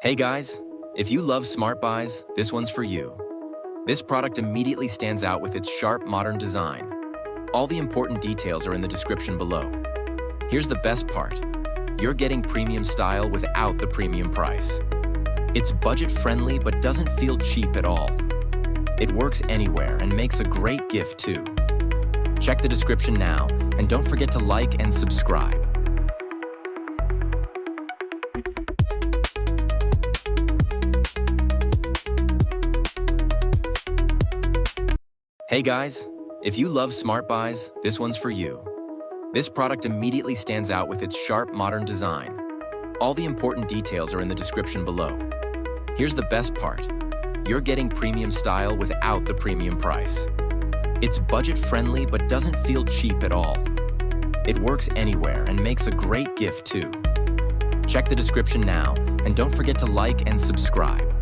Hey guys, if you love smart buys, this one's for you. This product immediately stands out with its sharp, modern design. All the important details are in the description below. Here's the best part. You're getting premium style without the premium price. It's budget-friendly but doesn't feel cheap at all. It works anywhere and makes a great gift too. Check the description now, and don't forget to like and subscribe. Hey guys, if you love smart buys, this one's for you. This product immediately stands out with its sharp, modern design. All the important details are in the description below. Here's the best part. You're getting premium style without the premium price. It's budget-friendly but doesn't feel cheap at all. It works anywhere and makes a great gift too. Check the description now, and don't forget to like and subscribe.